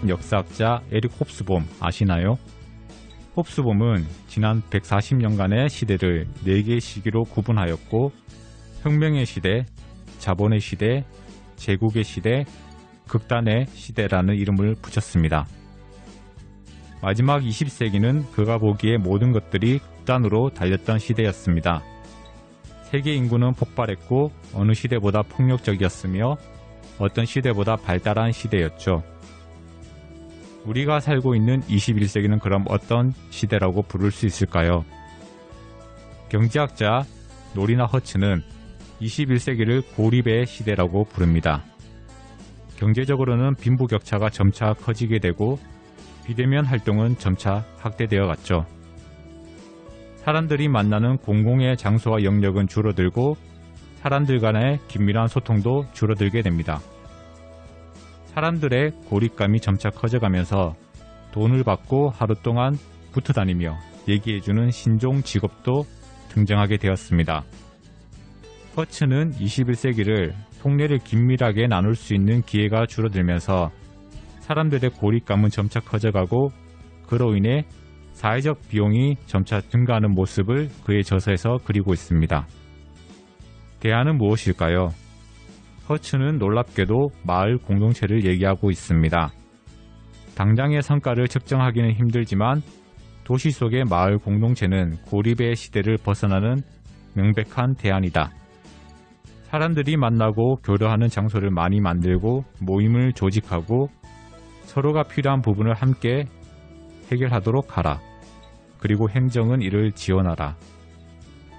역사학자 에릭 홉스봄 아시나요? 홉스봄은 지난 140년간의 시대를 4개의 시기로 구분하였고 혁명의 시대, 자본의 시대, 제국의 시대, 극단의 시대라는 이름을 붙였습니다. 마지막 20세기는 그가 보기에 모든 것들이 극단으로 달렸던 시대였습니다. 세계 인구는 폭발했고 어느 시대보다 폭력적이었으며 어떤 시대보다 발달한 시대였죠. 우리가 살고 있는 21세기는 그럼 어떤 시대라고 부를 수 있을까요? 경제학자 노리나 허츠는 21세기를 고립의 시대라고 부릅니다. 경제적으로는 빈부격차가 점차 커지게 되고 비대면 활동은 점차 확대되어 갔죠. 사람들이 만나는 공공의 장소와 영역은 줄어들고 사람들 간의 긴밀한 소통도 줄어들게 됩니다. 사람들의 고립감이 점차 커져가면서 돈을 받고 하루 동안 붙어 다니며 얘기해주는 신종 직업도 등장하게 되었습니다. 허츠는 21세기를 속내를 긴밀하게 나눌 수 있는 기회가 줄어들면서 사람들의 고립감은 점차 커져가고 그로 인해 사회적 비용이 점차 증가하는 모습을 그의 저서에서 그리고 있습니다. 대안은 무엇일까요? 허츠는 놀랍게도 마을 공동체를 얘기하고 있습니다. 당장의 성과를 측정하기는 힘들지만 도시 속의 마을 공동체는 고립의 시대를 벗어나는 명백한 대안이다. 사람들이 만나고 교류하는 장소를 많이 만들고 모임을 조직하고 서로가 필요한 부분을 함께 해결하도록 하라. 그리고 행정은 이를 지원하라.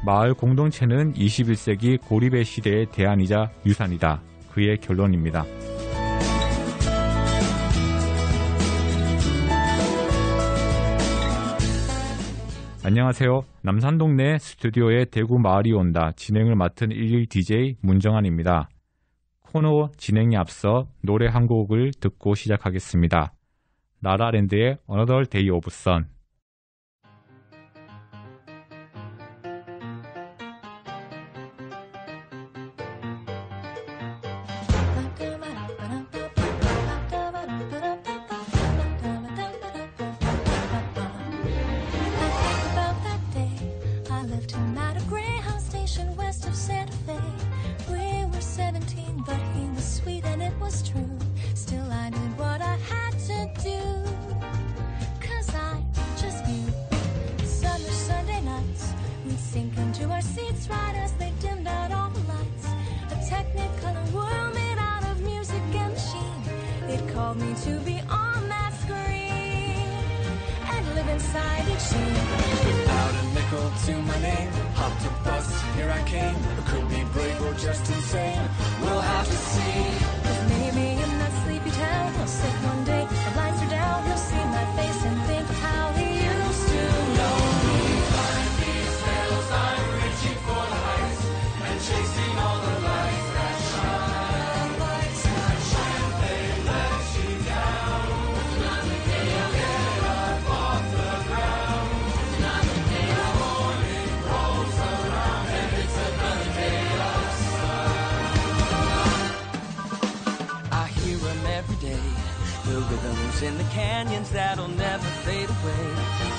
마을 공동체는 21세기 고립의 시대의 대안이자 유산이다. 그의 결론입니다. 안녕하세요. 남산동네 스튜디오에 대구 마을이 온다 진행을 맡은 11 DJ 문정환입니다. 코너 진행에 앞서 노래 한 곡을 듣고 시작하겠습니다. 라라랜드의 Another Day of Sun. In the canyons that'll never fade away,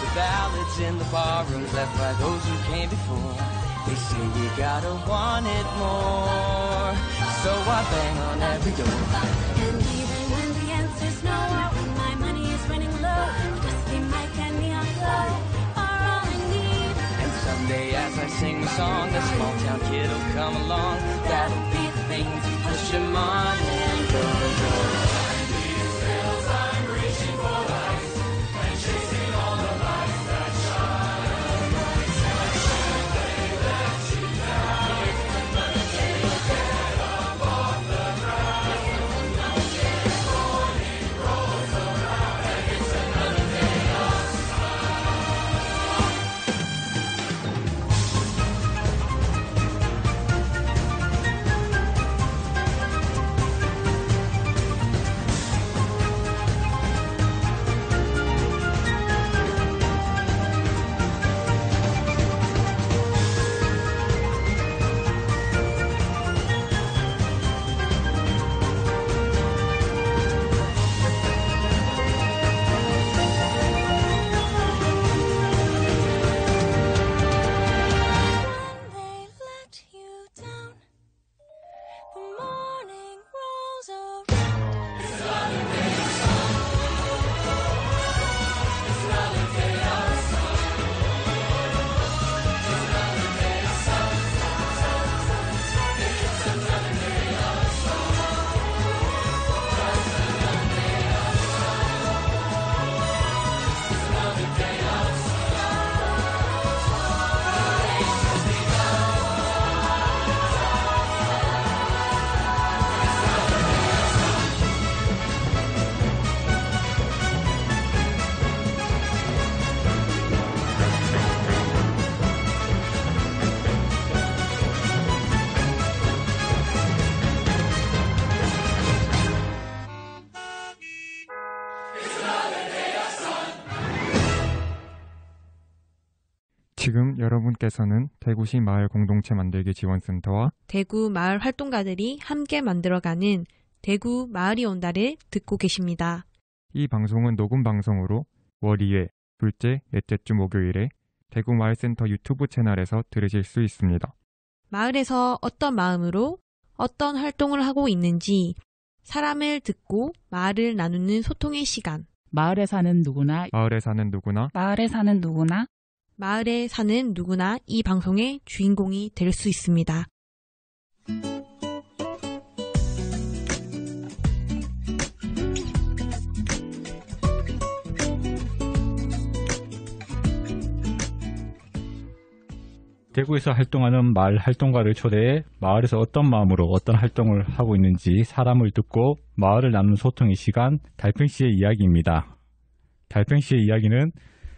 the ballads in the barrooms left by those who came before. They say we gotta want it more, so I bang on every door. And even when the answer's no, or when my money is running low, dusty mic and neon glow are all I need. And someday as I sing the song, a small town kid'll come along. That'll be the thing to push him on and go. 지금 여러분께서는 대구시 마을 공동체 만들기 지원센터와 대구 마을 활동가들이 함께 만들어가는 대구 마을이 온다를 듣고 계십니다. 이 방송은 녹음 방송으로 월 2회, 둘째, 넷째 주 목요일에 대구 마을센터 유튜브 채널에서 들으실 수 있습니다. 마을에서 어떤 마음으로 어떤 활동을 하고 있는지 사람을 듣고 마을을 나누는 소통의 시간. 마을에 사는 누구나 마을에 사는 누구나 마을에 사는 누구나 마을에 사는 누구나 이 방송의 주인공이 될 수 있습니다. 대구에서 활동하는 마을 활동가를 초대해 마을에서 어떤 마음으로 어떤 활동을 하고 있는지 사람을 듣고 마을을 나누는 소통의 시간, 달팽씨의 이야기입니다. 달팽씨의 이야기는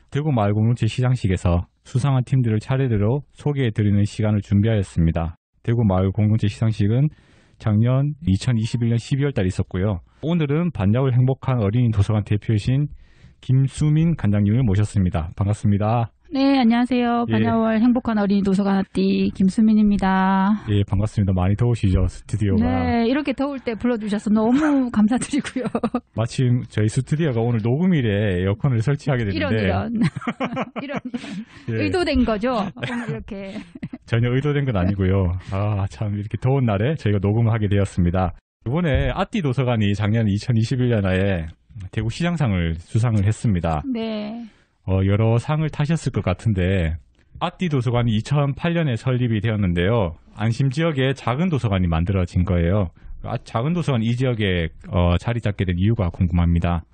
대구 마을 공동체 시상식에서 수상한 팀들을 차례대로 소개해드리는 시간을 준비하였습니다. 대구 마을 공동체 시상식은 작년 2021년 12월 달에 있었고요. 오늘은 반야월 행복한 어린이 도서관 대표이신 김수민 관장님을 모셨습니다. 반갑습니다. 네, 안녕하세요. 예. 반야월 행복한 어린이 도서관 아띠 김수민입니다. 예, 반갑습니다. 많이 더우시죠, 스튜디오가. 네, 이렇게 더울 때 불러주셔서 너무 감사드리고요. 마침 저희 스튜디오가 오늘 녹음일에 에어컨을 설치하게 됐는데 이런 예, 의도된 거죠. 오늘 이렇게 전혀 의도된 건 아니고요. 아, 참 이렇게 더운 날에 저희가 녹음을 하게 되었습니다. 이번에 아띠 도서관이 작년 2021년에 대구 시장상을 수상을 했습니다. 네. 여러 상을 타셨을 것 같은데 아띠 도서관이 2008년에 설립이 되었는데요. 안심 지역에 작은 도서관이 만들어진 거예요. 작은 도서관 이 지역에 자리 잡게 된 이유가 궁금합니다.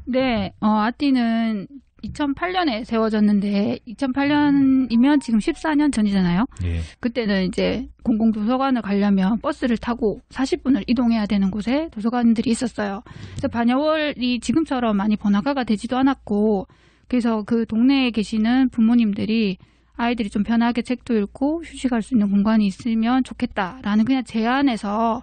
네, 아띠는 2008년에 세워졌는데 2008년이면 지금 14년 전이잖아요. 예. 그때는 이제 공공도서관을 가려면 버스를 타고 40분을 이동해야 되는 곳에 도서관들이 있었어요. 그래서 반야월이 지금처럼 많이 번화가가 되지도 않았고 그래서 그 동네에 계시는 부모님들이 아이들이 좀 편하게 책도 읽고 휴식할 수 있는 공간이 있으면 좋겠다라는 그냥 제안에서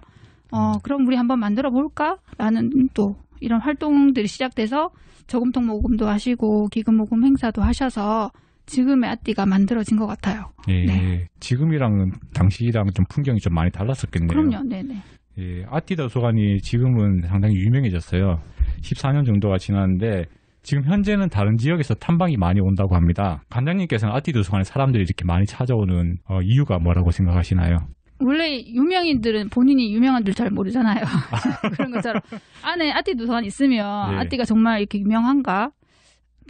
그럼 우리 한번 만들어 볼까라는 또 이런 활동들이 시작돼서 저금통 모금도 하시고 기금 모금 행사도 하셔서 지금의 아띠가 만들어진 것 같아요. 예, 네. 지금이랑 당시랑 좀 풍경이 좀 많이 달랐었겠네요. 그럼요, 네네. 예, 아띠 도서관이 지금은 상당히 유명해졌어요. 14년 정도가 지났는데 지금 현재는 다른 지역에서 탐방이 많이 온다고 합니다. 관장님께서는 아띠 도서관에 사람들이 이렇게 많이 찾아오는 이유가 뭐라고 생각하시나요? 원래 유명인들은 본인이 유명한 줄 잘 모르잖아요. 그런 것처럼 안에 아띠 도서관 있으면 네. 아띠가 정말 이렇게 유명한가?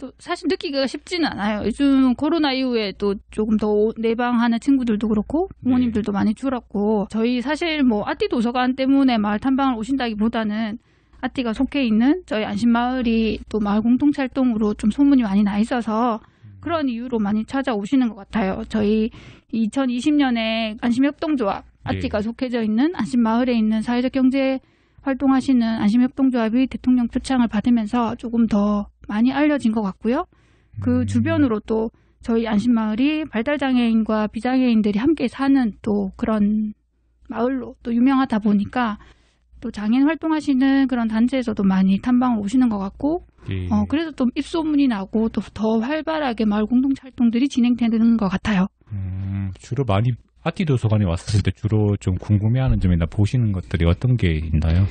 또 사실 느끼기가 쉽지는 않아요. 요즘 코로나 이후에 또 조금 더 내방하는 친구들도 그렇고 부모님들도 많이 줄었고 저희 사실 뭐 아띠 도서관 때문에 마을 탐방을 오신다기보다는 아띠가 속해 있는 저희 안심마을이 또 마을 공동체 활동으로 좀 소문이 많이 나 있어서 그런 이유로 많이 찾아오시는 것 같아요. 저희 2020년에 안심협동조합 아띠가 속해져 있는 안심마을에 있는 사회적 경제 활동하시는 안심협동조합이 대통령 표창을 받으면서 조금 더 많이 알려진 것 같고요. 그 주변으로 또 저희 안심마을이 발달장애인과 비장애인들이 함께 사는 또 그런 마을로 또 유명하다 보니까 또 장애인 활동하시는 그런 단체에서도 많이 탐방을 오시는 것 같고 예. 그래서 또 입소문이 나고 또 더 활발하게 마을 공동체 활동들이 진행되는 것 같아요. 주로 많이 아띠 도서관에 왔을 때 주로 좀 궁금해하는 점이나 보시는 것들이 어떤 게 있나요?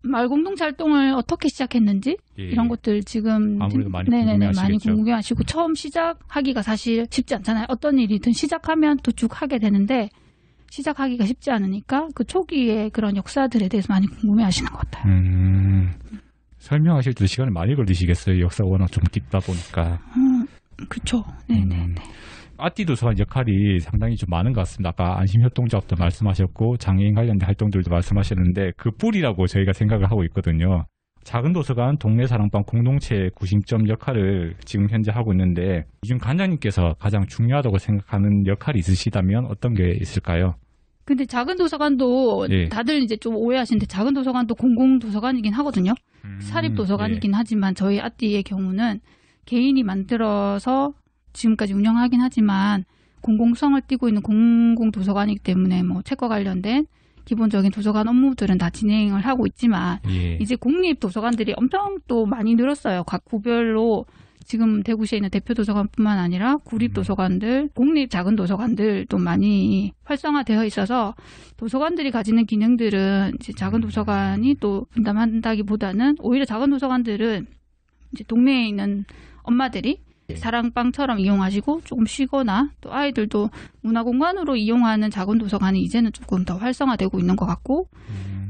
마을 공동체 활동을 어떻게 시작했는지 예. 이런 것들 지금 아무래도 많이 네네네, 많이 궁금해하시겠죠. 궁금해하시고 처음 시작하기가 사실 쉽지 않잖아요. 어떤 일이든 시작하면 또 쭉 하게 되는데 시작하기가 쉽지 않으니까 그 초기의 그런 역사들에 대해서 많이 궁금해하시는 것 같아요. 설명하실 때 시간이 많이 걸리시겠어요. 역사가 워낙 좀 깊다 보니까. 그렇죠. 네네네. 아띠 도서관 역할이 상당히 좀 많은 것 같습니다. 아까 안심협동조합도 말씀하셨고 장애인 관련된 활동들도 말씀하셨는데 그 뿌리라고 저희가 생각을 하고 있거든요. 작은 도서관 동네 사랑방 공동체의 구심점 역할을 지금 현재 하고 있는데 지금 관장님께서 가장 중요하다고 생각하는 역할이 있으시다면 어떤 게 있을까요? 근데 작은 도서관도 예. 다들 이제 좀 오해하시는데 작은 도서관도 공공 도서관이긴 하거든요. 사립 도서관이긴 하지만 저희 아띠의 경우는 개인이 만들어서 지금까지 운영하긴 하지만 공공성을 띠고 있는 공공 도서관이기 때문에 뭐 책과 관련된 기본적인 도서관 업무들은 다 진행을 하고 있지만 예. 이제 공립 도서관들이 엄청 또 많이 늘었어요. 각 구별로 지금 대구시에 있는 대표 도서관뿐만 아니라 구립 도서관들, 공립 작은 도서관들도 많이 활성화되어 있어서 도서관들이 가지는 기능들은 이제 작은 도서관이 또 분담한다기보다는 오히려 작은 도서관들은 이제 동네에 있는 엄마들이 사랑방처럼 이용하시고 조금 쉬거나 또 아이들도 문화공간으로 이용하는 작은 도서관이 이제는 조금 더 활성화되고 있는 것 같고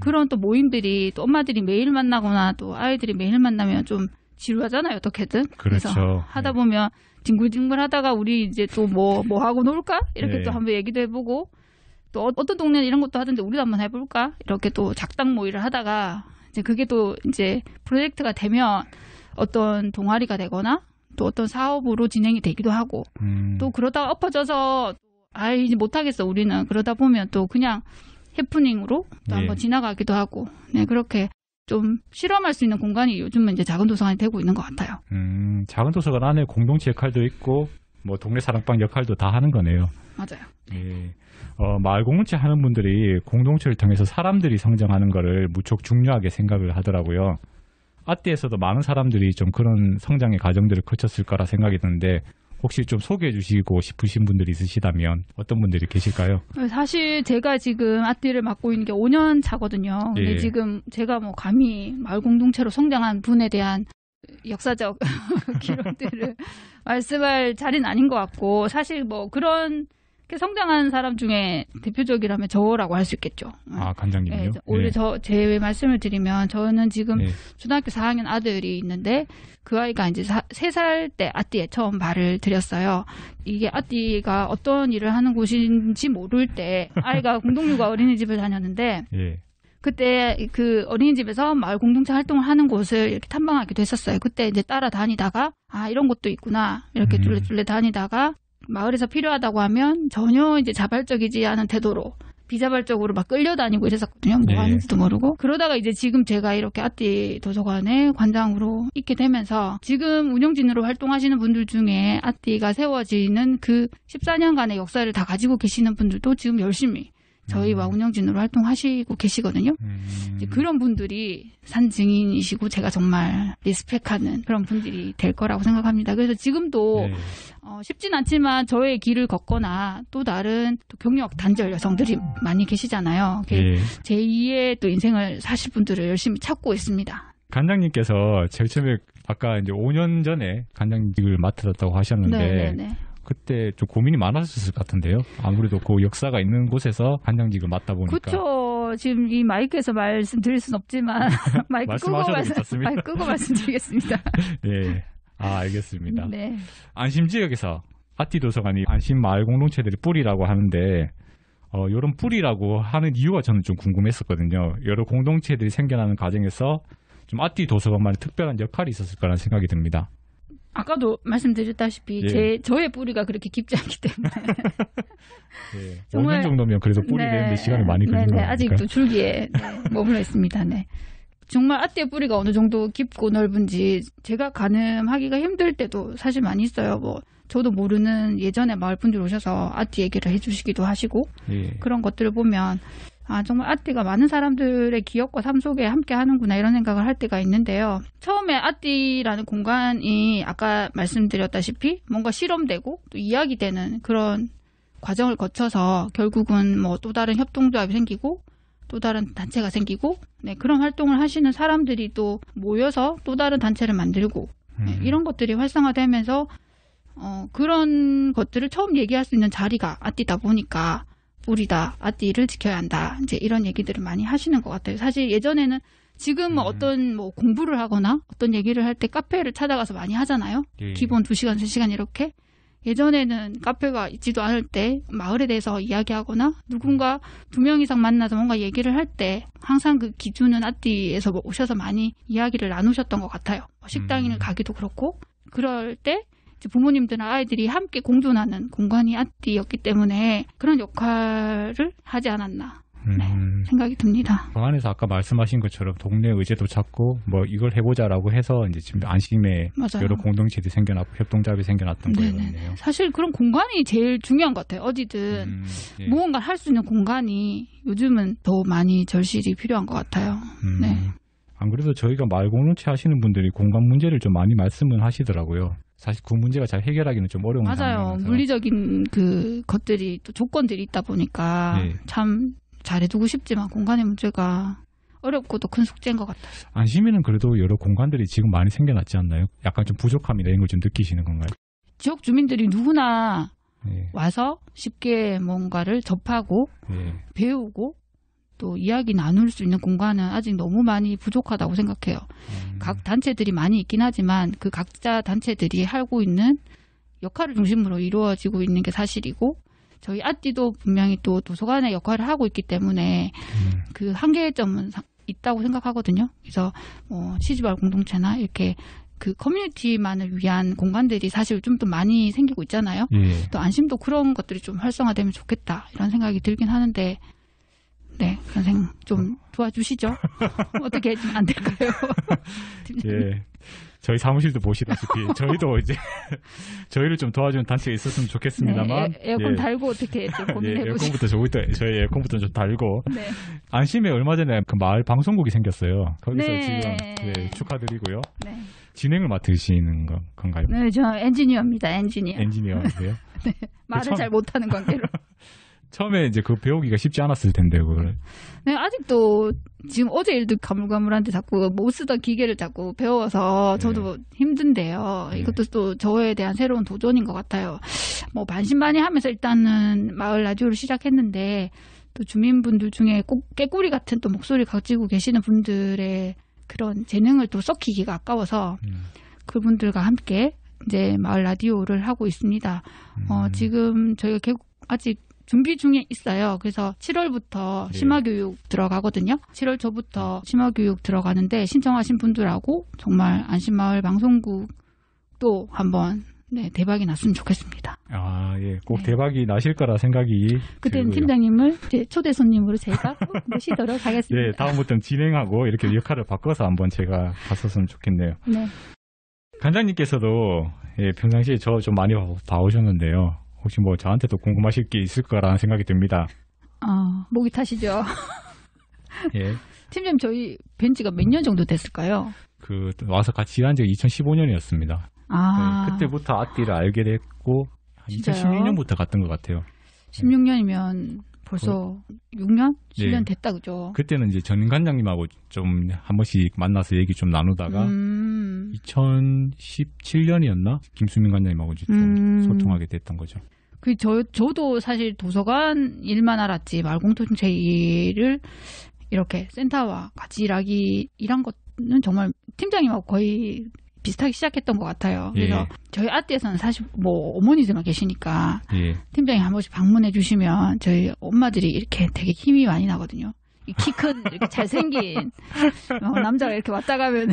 그런 또 모임들이 또 엄마들이 매일 만나거나 또 아이들이 매일 만나면 좀 지루하잖아요, 어떻게든. 그렇죠. 그래서 하다 보면 뒹굴뒹굴 하다가 우리 이제 또 뭐 하고 놀까? 이렇게 네. 또 한번 얘기도 해보고 또 어떤 동네는 이런 것도 하던데 우리도 한번 해볼까? 이렇게 또 작당 모의를 하다가 이제 그게 또 이제 프로젝트가 되면 어떤 동아리가 되거나 또 어떤 사업으로 진행이 되기도 하고 또 그러다가 엎어져서 이제 못하겠어 우리는 그러다 보면 또 그냥 해프닝으로 또 예. 한번 지나가기도 하고 네 그렇게 좀 실험할 수 있는 공간이 요즘은 이제 작은 도서관이 되고 있는 것 같아요. 작은 도서관 안에 공동체 역할도 있고 뭐 동네 사랑방 역할도 다 하는 거네요. 맞아요. 예. 마을 공동체 하는 분들이 공동체를 통해서 사람들이 성장하는 거를 무척 중요하게 생각을 하더라고요. 아띠에서도 많은 사람들이 좀 그런 성장의 과정들을 거쳤을 거라 생각이 드는데 혹시 좀 소개해 주시고 싶으신 분들이 있으시다면 어떤 분들이 계실까요? 사실 제가 지금 아띠를 맡고 있는 게 5년 차거든요. 근데 예. 지금 제가 뭐 감히 마을 공동체로 성장한 분에 대한 역사적 기록들을 말씀할 자리는 아닌 것 같고 사실 뭐 그런 성장한 사람 중에 대표적이라면 저라고 할 수 있겠죠. 아, 관장님이요? 네, 오히려 제 말씀을 드리면 저는 지금 예. 초등학교 4학년 아들이 있는데 그 아이가 이제 3살 때 아띠에 처음 발을 들였어요. 이게 아띠가 어떤 일을 하는 곳인지 모를 때 아이가 공동육아 어린이집을 다녔는데 예. 그때 그 어린이집에서 마을 공동체 활동을 하는 곳을 이렇게 탐방하기도 했었어요. 그때 이제 따라다니다가 이런 곳도 있구나 이렇게 쫄래쫄래 다니다가 마을에서 필요하다고 하면 전혀 이제 자발적이지 않은 태도로 비자발적으로 막 끌려다니고 이랬었거든요. 뭐 네. 하는지도 모르고. 그러다가 이제 지금 제가 이렇게 아띠 도서관의 관장으로 있게 되면서 지금 운영진으로 활동하시는 분들 중에 아띠가 세워지는 그 14년간의 역사를 다 가지고 계시는 분들도 지금 열심히 저희와 운영진으로 활동하시고 계시거든요. 이제 그런 분들이 산 증인이시고 제가 정말 리스펙하는 그런 분들이 될 거라고 생각합니다. 그래서 지금도 네. 쉽진 않지만 저의 길을 걷거나 또 다른 또 경력 단절 여성들이 많이 계시잖아요. 예. 제2의 또 인생을 사실 분들을 열심히 찾고 있습니다. 관장님께서 제일 처음에 아까 이제 5년 전에 관장직을 맡으셨다고 하셨는데 네네네. 그때 좀 고민이 많았을 것 같은데요. 아무래도 그 역사가 있는 곳에서 관장직을 맡다 보니까. 그렇죠. 지금 이 마이크에서 말씀드릴 순 없지만 마이크 끄고 말씀하셔도 괜찮습니다. 마이크 끄고 말씀드리겠습니다. 예. 알겠습니다. 네. 안심 지역에서 아띠 도서관이 안심 마을 공동체들의 뿌리라고 하는데 이런 뿌리라고 하는 이유가 저는 좀 궁금했었거든요. 여러 공동체들이 생겨나는 과정에서 좀 아띠 도서관만의 특별한 역할이 있었을 거라는 생각이 듭니다. 아까도 말씀드렸다시피 예. 저의 뿌리가 그렇게 깊지 않기 때문에 예. 정말- 5년 정도면 그래도 뿌리 되는데 시간이 많이 걸리는 네, 거니까. 아직도 줄기에 머물러 있습니다. 네. 정말 아띠의 뿌리가 어느 정도 깊고 넓은지 제가 가늠하기가 힘들 때도 사실 많이 있어요. 뭐 저도 모르는 예전에 마을 분들 오셔서 아띠 얘기를 해주시기도 하시고 예. 그런 것들을 보면 정말 아띠가 많은 사람들의 기억과 삶 속에 함께 하는구나 이런 생각을 할 때가 있는데요. 처음에 아띠라는 공간이 아까 말씀드렸다시피 뭔가 실험되고 또 이야기되는 그런 과정을 거쳐서 결국은 뭐 또 다른 협동조합이 생기고 또 다른 단체가 생기고 그런 활동을 하시는 사람들이 또 모여서 또 다른 단체를 만들고 이런 것들이 활성화되면서 그런 것들을 처음 얘기할 수 있는 자리가 아띠다 보니까 뿌리다, 아띠를 지켜야 한다. 이제 이런 얘기들을 많이 하시는 것 같아요. 사실 예전에는 지금은 어떤 뭐 공부를 하거나 어떤 얘기를 할 때 카페를 찾아가서 많이 하잖아요. 예. 기본 2시간, 3시간 이렇게. 예전에는 카페가 있지도 않을 때 마을에 대해서 이야기하거나 누군가 2명 이상 만나서 뭔가 얘기를 할 때 항상 그 기준은 아띠에서 오셔서 많이 이야기를 나누셨던 것 같아요. 식당을 가기도 그렇고 그럴 때 이제 부모님들이나 아이들이 함께 공존하는 공간이 아띠였기 때문에 그런 역할을 하지 않았나 생각이 듭니다. 그 안에서 아까 말씀하신 것처럼 동네 의제도 찾고 뭐 이걸 해보자라고 해서 이제 지금 안심에 맞아요. 여러 공동체들이 생겨났고 협동조합이 생겨났던 거예요. 사실 그런 공간이 제일 중요한 것 같아요. 어디든 예. 무언가를 할 수 있는 공간이 요즘은 더 많이 절실히 필요한 것 같아요. 네. 안 그래도 저희가 마을 공동체 하시는 분들이 공간 문제를 좀 많이 말씀을 하시더라고요. 사실 그 문제가 잘 해결하기는 좀 어려운 맞아요. 상황이라서. 물리적인 그 것들이 또 조건들이 있다 보니까 네. 참 잘해두고 싶지만 공간의 문제가 어렵고 또 큰 숙제인 것 같아요. 안심이는 그래도 여러 공간들이 지금 많이 생겨났지 않나요? 약간 좀 부족함이나 이런 걸 좀 느끼시는 건가요? 지역 주민들이 누구나 네. 와서 쉽게 뭔가를 접하고 네. 배우고 또 이야기 나눌 수 있는 공간은 아직 너무 많이 부족하다고 생각해요. 각 단체들이 많이 있긴 하지만 그 각자 단체들이 하고 있는 역할을 중심으로 이루어지고 있는 게 사실이고 저희 아띠도 분명히 또 도서관의 역할을 하고 있기 때문에 그 한계점은 있다고 생각하거든요. 그래서 뭐 시집알 공동체나 이렇게 그 커뮤니티만을 위한 공간들이 사실 좀 더 많이 생기고 있잖아요. 예. 또 안심도 그런 것들이 좀 활성화되면 좋겠다 이런 생각이 들긴 하는데 네 선생 좀 도와주시죠. 어떻게 해주면 안 될까요? 예. 저희 사무실도 보시다시피 저희도 이제 저희를 좀 도와주는 단체가 있었으면 좋겠습니다만 네, 에어컨 예. 달고 어떻게 좀 고민해 보시죠. 에어컨부터 저희 에어컨부터 좀 달고 네. 안심에 얼마 전에 그 마을 방송국이 생겼어요. 거기서 네. 지금 네, 축하드리고요. 네. 진행을 맡으시는 건가요? 네, 저 엔지니어입니다. 엔지니어. 엔지니어세요? 말을 처음- 잘 못하는 관계로. 처음에 이제 그 배우기가 쉽지 않았을 텐데 그걸. 네, 아직도 지금 어제 일도 가물가물한데 자꾸 못 쓰던 기계를 자꾸 배워서 저도 힘든데요. 네. 이것도 또 저에 대한 새로운 도전인 것 같아요. 뭐 반신반의하면서 일단은 마을 라디오를 시작했는데 또 주민분들 중에 꼭 깨꼬리 같은 또 목소리 가지고 계시는 분들의 그런 재능을 또 썩히기가 아까워서 그분들과 함께 이제 마을 라디오를 하고 있습니다. 지금 저희가 아직 준비 중에 있어요. 그래서 7월부터 네. 심화교육 들어가거든요. 7월 초부터 심화교육 들어가는데 신청하신 분들하고 정말 안심마을 방송국도 한번 네, 대박이 났으면 좋겠습니다. 아, 예. 꼭 네. 대박이 나실 거라 생각이 그때는 들고요. 팀장님을 이제 초대 손님으로 제가 꼭 모시도록 하겠습니다. 네, 다음부터는 진행하고 이렇게 역할을 바꿔서 한번 제가 갔었으면 좋겠네요. 네. 관장님께서도 예, 평상시에 저 좀 많이 봐오셨는데요. 혹시 뭐 저한테도 궁금하실 게 있을 거라는 생각이 듭니다. 목이 타시죠? 예. 팀장님 저희 뵌지가 몇 년 정도 됐을까요? 그 와서 같이 일한 지가 2015년이었습니다. 아, 그때부터 아띠를 알게 됐고 진짜요? 2016년부터 갔던 것 같아요. 16년이면 벌써 6년? 7년 네. 됐다 그죠? 그때는 이제 전 관장님하고 좀 한 번씩 만나서 얘기 좀 나누다가 2017년이었나? 김수민 관장님하고 이제 좀 소통하게 됐던 거죠. 저도 사실 도서관 일만 알았지 마을 공동체 일을 이렇게 센터와 같이 일한 것은 정말 팀장님하고 거의 비슷하게 시작했던 것 같아요. 그래서 예. 저희 아띠에서는 사실 뭐 어머니들만 계시니까 예. 팀장님 한 번씩 방문해 주시면 저희 엄마들이 이렇게 되게 힘이 많이 나거든요. 키 큰 이렇게 잘생긴 남자가 이렇게 왔다 가면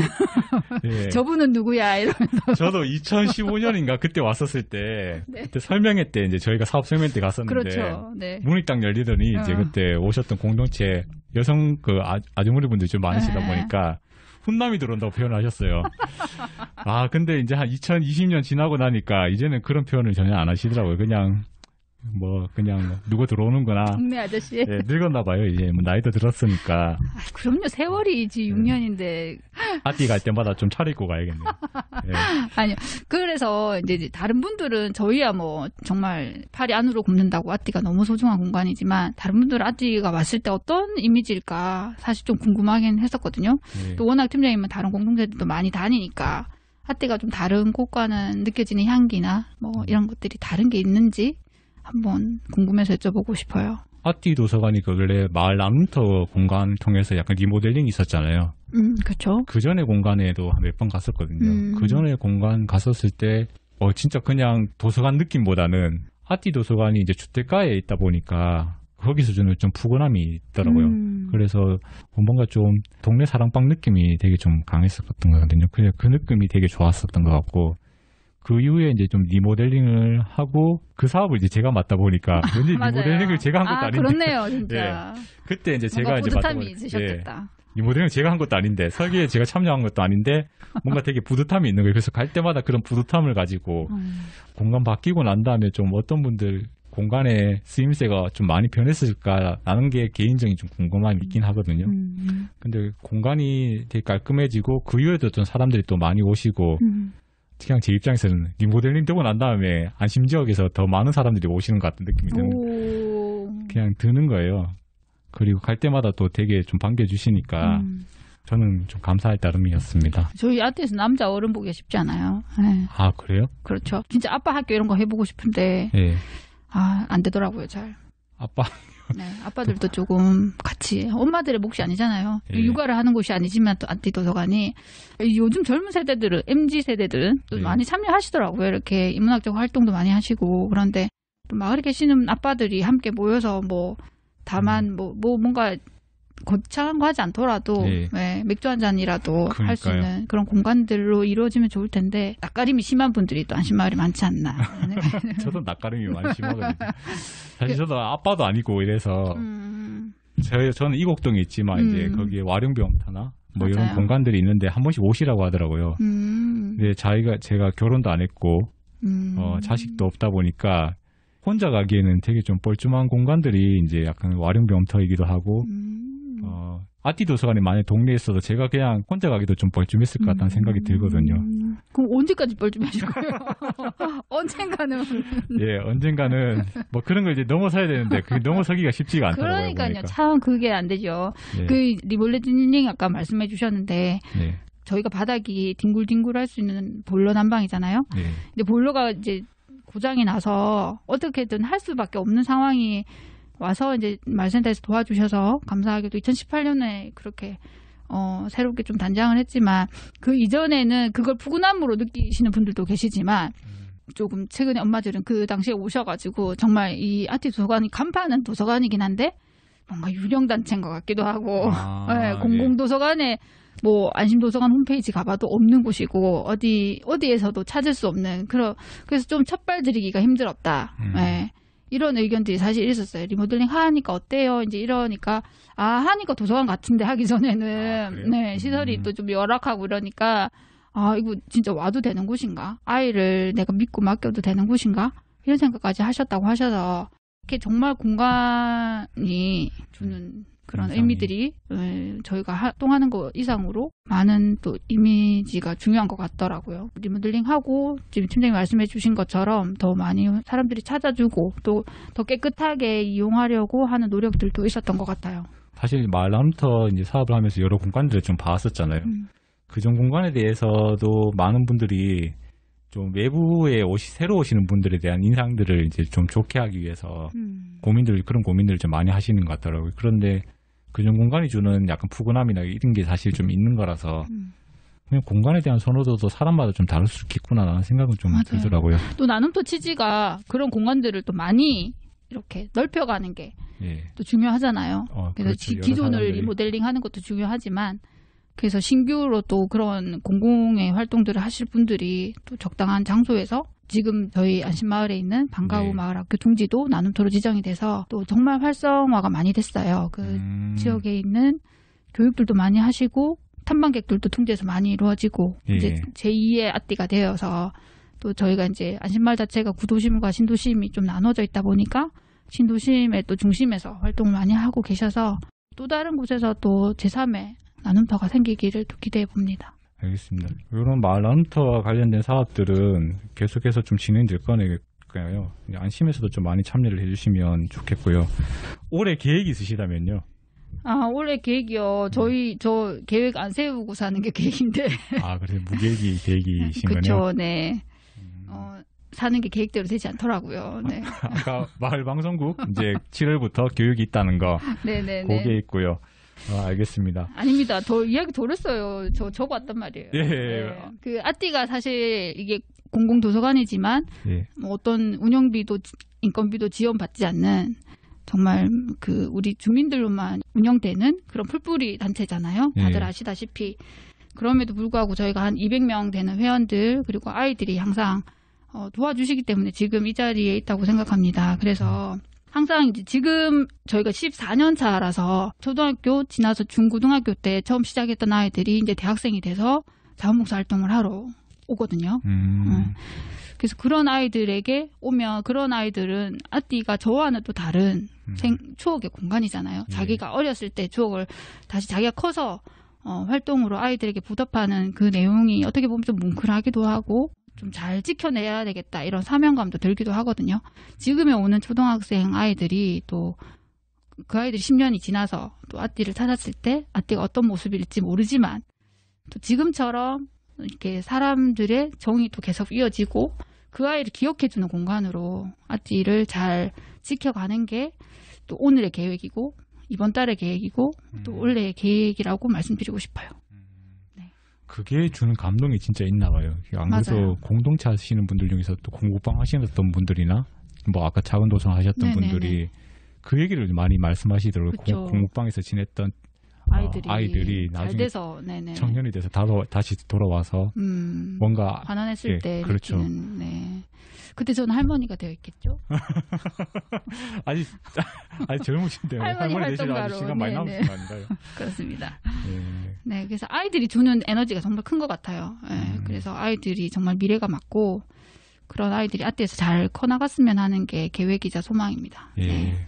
예. 저분은 누구야 이러면서 저도 2015년인가 그때 왔었을 때 네. 그때 설명회 때 이제 저희가 사업 설명회 때 갔었는데 그렇죠. 네. 문이 딱 열리더니 이제 그때 오셨던 공동체 여성 그 아주머니 분들 좀 많으시다 네. 보니까 훈남이 들어온다고 표현하셨어요. 아 근데 이제 한 2020년 지나고 나니까 이제는 그런 표현을 전혀 안 하시더라고요. 그냥 누구 들어오는구나. 동네 아저씨. 예, 늙었나 봐요. 이제 뭐 나이도 들었으니까 그럼요. 세월이지 6년인데. 아띠 갈 때마다 좀 차리고 가야겠네요. 예. 아니요. 그래서 이제 다른 분들은 저희야 뭐 정말 팔이 안으로 굽는다고 아띠가 너무 소중한 공간이지만 다른 분들은 아띠가 왔을 때 어떤 이미지일까 사실 좀 궁금하긴 했었거든요. 예. 또 워낙 팀장님은 다른 공동체들도 많이 다니니까 아띠가 좀 다른 곳과는 느껴지는 향기나 뭐 이런 것들이 다른 게 있는지 한번 궁금해서 여쭤보고 싶어요. 아띠 도서관이 그 원래 마을 나눔터 공간 통해서 약간 리모델링이 있었잖아요. 그렇죠. 그 전에 공간에도 몇 번 갔었거든요. 그 전에 공간 갔었을 때 진짜 그냥 도서관 느낌보다는 아띠 도서관이 이제 주택가에 있다 보니까 거기서 저는 좀 푸근함이 있더라고요. 그래서 뭔가 좀 동네 사랑방 느낌이 되게 좀 강했었던 거거든요. 그냥 그 느낌이 되게 좋았었던 것 같고 그 이후에 이제 좀 리모델링을 하고 그 사업을 이제 제가 맡다 보니까 왠지 맞아요. 리모델링을 제가 한 것도 아닌데 그렇네요, 진짜. 그때 이제 제가 이제 뿌듯함이 맡다 있으셨겠다. 리모델링 제가 한 것도 아닌데 설계에 제가 참여한 것도 아닌데 뭔가 되게 뿌듯함이 있는 거예요. 그래서 갈 때마다 그런 뿌듯함을 가지고 공간 바뀌고 난 다음에 좀 어떤 분들 공간의 쓰임새가 좀 많이 변했을까라는 게 개인적인 좀 궁금함이 있긴 하거든요. 근데 공간이 되게 깔끔해지고 그 이후에도 좀 사람들이 또 많이 오시고 그냥 제 입장에서는 리모델링 되고 난 다음에 안심 지역에서 더 많은 사람들이 오시는 것 같은 느낌이 그냥 드는 거예요. 그리고 갈 때마다 또 되게 좀 반겨주시니까 저는 좀 감사할 따름이었습니다. 저희 아트에서 남자 어른 보기가 쉽지 않아요. 네. 아, 그래요? 그렇죠. 진짜 아빠 학교 이런 거 해보고 싶은데 네. 안 되더라고요, 잘. 아빠. 네, 아빠들도 조금 같이 엄마들의 몫이 아니잖아요. 예. 육아를 하는 곳이 아니지만 또 아티 도서관이 요즘 젊은 세대들은 MZ 세대들은 또 예. 많이 참여하시더라고요. 이렇게 인문학적 활동도 많이 하시고 그런데 또 마을에 계시는 아빠들이 함께 모여서 뭐 다만 뭐 뭔가 거창한 거 하지 않더라도 예. 네, 맥주 한 잔이라도 할 수 그러니까요. 있는 그런 공간들로 이루어지면 좋을 텐데 낯가림이 심한 분들이 또 안심마을이 많지 않나. 저도 낯가림이 많이 심하거든요. 사실 저도 아빠도 아니고 이래서 저는 이곡동에 있지만 이제 거기에 와룡병터나 뭐 이런 맞아요. 공간들이 있는데 한 번씩 오시라고 하더라고요. 근데 제가 결혼도 안 했고 자식도 없다 보니까 혼자 가기에는 되게 좀 뻘쭘한 공간들이 이제 약간 와룡병터이기도 하고 아티 도서관이 만약 동네에 있어도 제가 그냥 혼자 가기도 좀 뻘쭘했을 것 같다는 생각이 들거든요. 그럼 언제까지 뻘쭘하실 거예요? 언젠가는. 예, 언젠가는 뭐 그런 걸 이제 넘어서야 되는데 그게 넘어서기가 쉽지가 않더라고요. 그러니까요. 보니까. 참 그게 안 되죠. 네. 그 리몰레진님 아까 말씀해 주셨는데 네. 저희가 바닥이 뒹굴뒹굴할 수 있는 보일러 난방이잖아요. 네. 근데 보일러가 이제 고장이 나서 어떻게든 할 수밖에 없는 상황이 와서 이제 말센터에서 도와주셔서 감사하게도 2018년에 그렇게 새롭게 좀 단장을 했지만 그 이전에는 그걸 푸근함으로 느끼시는 분들도 계시지만 조금 최근에 엄마들은 그 당시에 오셔가지고 정말 이 아티 도서관이 간판은 도서관이긴 한데 뭔가 유령단체인 것 같기도 하고 네, 공공도서관에 뭐 안심도서관 홈페이지 가봐도 없는 곳이고 어디에서도 찾을 수 없는 그래서 좀 첫발 들이기가 힘들었다. 네. 이런 의견들이 사실 있었어요. 리모델링 하니까 어때요? 이제 이러니까 하니까 도서관 같은데 하기 전에는 네, 시설이 또 좀 열악하고 이러니까 이거 진짜 와도 되는 곳인가? 아이를 내가 믿고 맡겨도 되는 곳인가? 이런 생각까지 하셨다고 하셔서 이렇게 정말 공간이 주는 그런 의미들이 저희가 활동하는 것 이상으로 많은 또 이미지가 중요한 것 같더라고요. 리모델링하고 지금 팀장님 말씀해 주신 것처럼 더 많이 사람들이 찾아주고 또 더 깨끗하게 이용하려고 하는 노력들도 있었던 것 같아요. 사실 마을 나눔터 이제 사업을 하면서 여러 공간들을 좀 봤었잖아요. 그전 공간에 대해서도 많은 분들이 좀 외부에 새로 오시는 분들에 대한 인상들을 이제 좀 좋게 하기 위해서 그런 고민들을 좀 많이 하시는 것 같더라고요. 그런데 그전 공간이 주는 약간 푸근함이나 이런 게 사실 좀 있는 거라서 그냥 공간에 대한 선호도도 사람마다 좀 다를 수 있겠구나라는 생각은 좀 맞아요. 들더라고요. 또 나눔터 취지가 그런 공간들을 또 많이 이렇게 넓혀가는 게 또 중요하잖아요. 그래서 그렇죠. 기존을 사람들이. 리모델링하는 것도 중요하지만 그래서 신규로 또 그런 공공의 활동들을 하실 분들이 또 적당한 장소에서 지금 저희 안심마을에 있는 방과후 마을학교 둥지도 나눔터로 지정이 돼서 또 정말 활성화가 많이 됐어요. 그 지역에 있는 교육들도 많이 하시고 탐방객들도 둥지에서 많이 이루어지고 이제 제2의 아띠가 되어서 또 저희가 이제 안심마을 자체가 구도심과 신도심이 좀 나눠져 있다 보니까 신도심의 또 중심에서 활동을 많이 하고 계셔서 또 다른 곳에서 또 제3의 나눔터가 생기기를 또 기대해 봅니다. 알겠습니다. 이런 마을 나눔터와 관련된 사업들은 계속해서 좀 진행될 거니까요. 안심에서도 좀 많이 참여를 해주시면 좋겠고요. 올해 계획이 있으시다면요? 올해 계획이요. 저 계획 안 세우고 사는 게 계획인데. 그래서 무계획이 계획이신 거네요? 그렇죠. 네. 사는 게 계획대로 되지 않더라고요. 네. 아까 마을 방송국 이제 7월부터 교육이 있다는 거. 네네네. 그게 있고요. 알겠습니다. 아닙니다. 더 이야기 덜했어요. 적어왔단 말이에요. 예. 네. 그 아띠가 사실 이게 공공도서관이지만 뭐 어떤 운영비도 인건비도 지원받지 않는 정말 그 우리 주민들로만 운영되는 그런 풀뿌리 단체잖아요. 다들 아시다시피. 그럼에도 불구하고 저희가 한 200명 되는 회원들 그리고 아이들이 항상 도와주시기 때문에 지금 이 자리에 있다고 생각합니다. 그래서 항상 이제 지금 저희가 14년 차라서 초등학교 지나서 중고등학교 때 처음 시작했던 아이들이 이제 대학생이 돼서 자원봉사 활동을 하러 오거든요. 그래서 그런 아이들에게 오면 그런 아이들은 아띠가 저와는 또 다른 추억의 공간이잖아요. 자기가 어렸을 때 추억을 다시 자기가 커서 활동으로 아이들에게 보답하는 그 내용이 어떻게 보면 좀 뭉클하기도 하고 좀 잘 지켜내야 되겠다 이런 사명감도 들기도 하거든요. 지금에 오는 초등학생 아이들이 또 그 아이들이 10년이 지나서 또 아띠를 찾았을 때 아띠가 어떤 모습일지 모르지만 또 지금처럼 이렇게 사람들의 정이 또 계속 이어지고 그 아이를 기억해주는 공간으로 아띠를 잘 지켜가는 게 또 오늘의 계획이고 이번 달의 계획이고 또 올해의 계획이라고 말씀드리고 싶어요. 그게 주는 감동이 진짜 있나 봐요. 안 그래서 맞아요. 공동체 하시는 분들 중에서 또 공부방 하시던 분들이나 뭐 아까 작은 도서 하셨던 네네네. 분들이 그 얘기를 많이 말씀하시더라고요. 그쵸. 공부방에서 지냈던 아이들이 잘 나중에 돼서 네네. 청년이 돼서 다시 돌아와서 뭔가 반환했을 예, 때 그렇죠. 느끼는 네. 그때 저는 할머니가 되어 있겠죠. 아직 젊으신데 할머니 할머니 되시면 활동가로. 아직 시간 많이 네네. 남으신 거 아닌가요? 그렇습니다. 예. 네, 그래서 아이들이 주는 에너지가 정말 큰 것 같아요. 예, 그래서 아이들이 정말 미래가 맞고 그런 아이들이 아띠에서 잘 커나갔으면 하는 게 계획이자 소망입니다. 예. 네.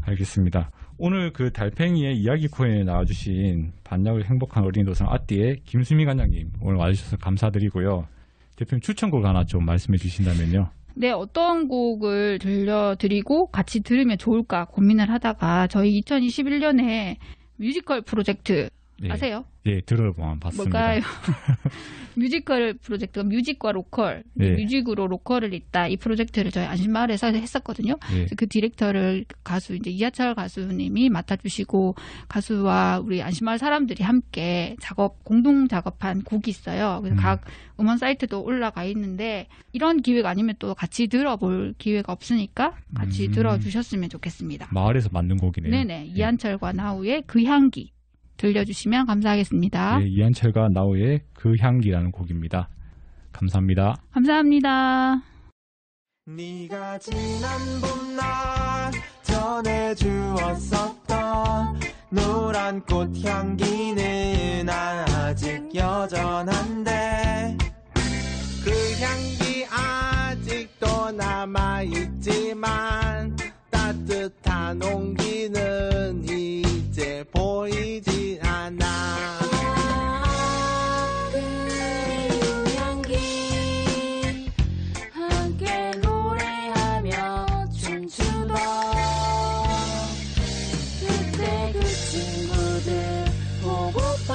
알겠습니다. 오늘 그 달팽이의 이야기 코너에 나와주신 반야울 행복한 어린이 도서 아띠의 김수미 관장님 오늘 와주셔서 감사드리고요. 대표님 추천곡 하나 좀 말씀해 주신다면요. 네, 어떤 곡을 들려드리고 같이 들으면 좋을까 고민을 하다가 저희 2021년에 뮤지컬 프로젝트 예. 아세요? 예, 들어봤습니다. 뭘까요? 뮤지컬 프로젝트가 뮤직과 로컬, 예. 뮤직으로 로컬을 잇다 이 프로젝트를 저희 안심마을에서 했었거든요. 예. 그래서 그 디렉터를 가수 이제 이하철 가수님이 맡아주시고 가수와 우리 안심마을 사람들이 함께 공동 작업한 곡이 있어요. 그래서 각 음원 사이트도 올라가 있는데 이런 기회가 아니면 또 같이 들어볼 기회가 없으니까 같이 들어주셨으면 좋겠습니다. 마을에서 만든 곡이네요. 네네, 이한철과 나우의 그 향기 들려주시면 감사하겠습니다. 예, 이한철과 나우의 그 향기라는 곡입니다. 감사합니다. 감사합니다. 네가 지난 봄날 전해주었었던 노란 꽃 향기는 아직 여전한데 그 향기 아직도 남아있지만 따뜻한 온기는 이제 보이지 않아. 그의 향기 함께 노래하며 춤추던 그때 그 친구들 보고파.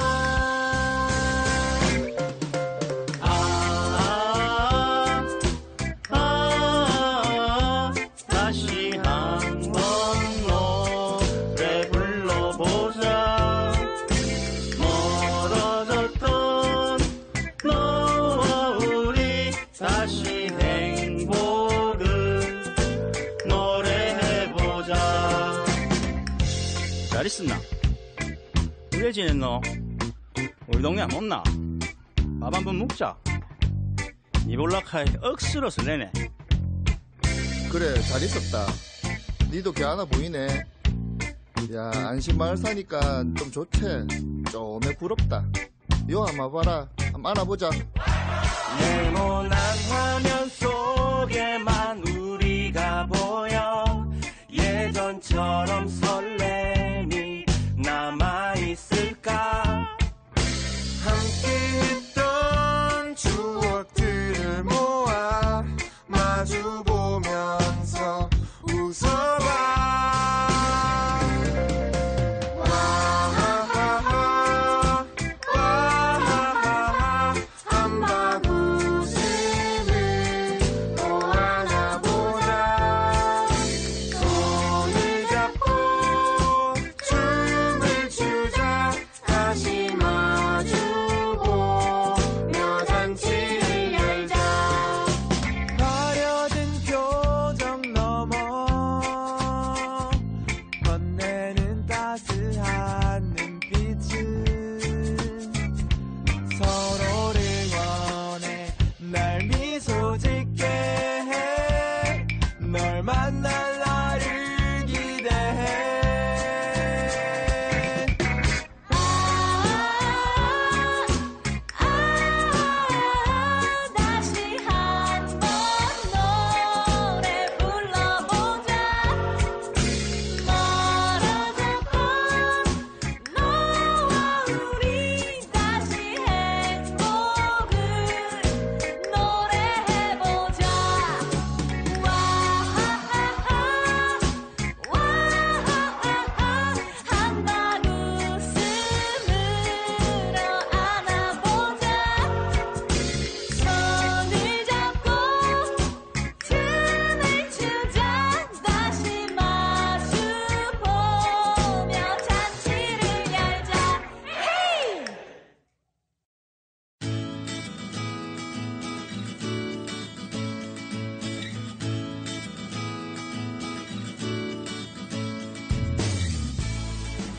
다시 한번 노래 불러보자. 멀어졌던 너와 우리 다시 행복을 노래해보자. 잘 있었나? 왜 지냈노? 우리 동네 안 온나? 밥 한 번 먹자. 니 볼락하이 억수로 설레네. 그래, 잘 있었다. 니도 개 하나 보이네. 야, 안심마을 사니까 좀 좋지. 좀에 부럽다. 요 한번 봐라. 한번 안아보자. 네모난 화면 속에만 우리가 보여. 예전처럼 설렘이 남아있을까. 함께했던 추억들을 모아 마주보면서 웃어봐. 와하하하 와하하하 한방 웃음을 모아줘.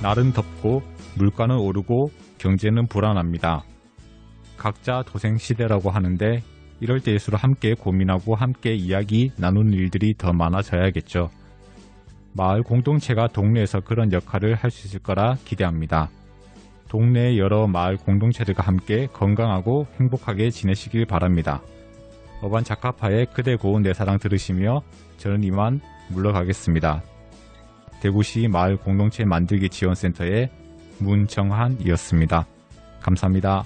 날은 덥고 물가는 오르고 경제는 불안합니다. 각자 도생 시대라고 하는데 이럴 때일수록 함께 고민하고 함께 이야기 나누는 일들이 더 많아져야겠죠. 마을 공동체가 동네에서 그런 역할을 할 수 있을 거라 기대합니다. 동네의 여러 마을 공동체들과 함께 건강하고 행복하게 지내시길 바랍니다. 어반자카파의 그대 고운 내 사랑 들으시며 저는 이만 물러가겠습니다. 대구시 마을 공동체 만들기 지원센터의 문정한이었습니다. 감사합니다.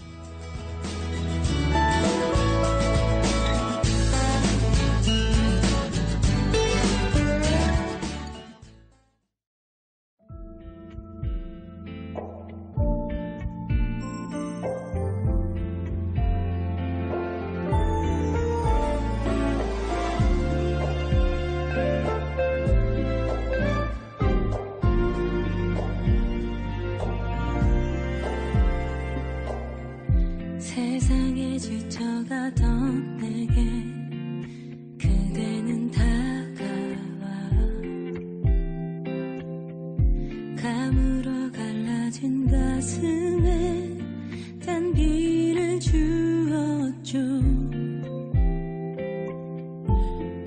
세상에 지쳐가던 내게 그대는 다가와 가물어 갈라진 가슴에 단비를 주었죠.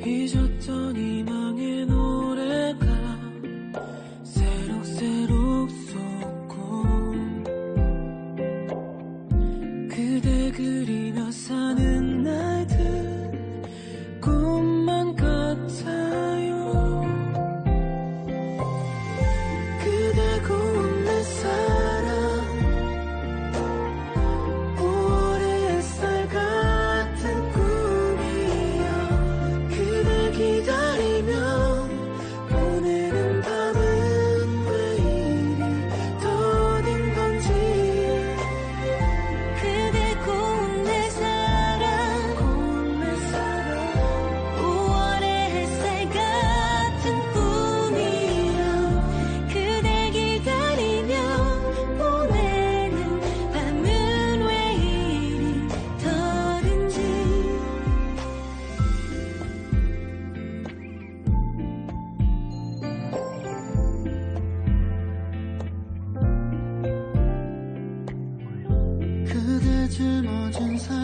잊었던 희망의 노래가 새록새록 솟고 그대 그리며 사는 날들 꿈만 같아요. 그대 고운 내 사랑 5월의 햇살 같은 꿈이야. 그대 기다리며 보내는 밤은 왜 이리 더딘 건지. 그대 고운 내 사랑 5월의 햇살 같은 꿈이야. 그대 기다리며 보내는 밤은 왜 이리 더딘지. 그대 짊어진 사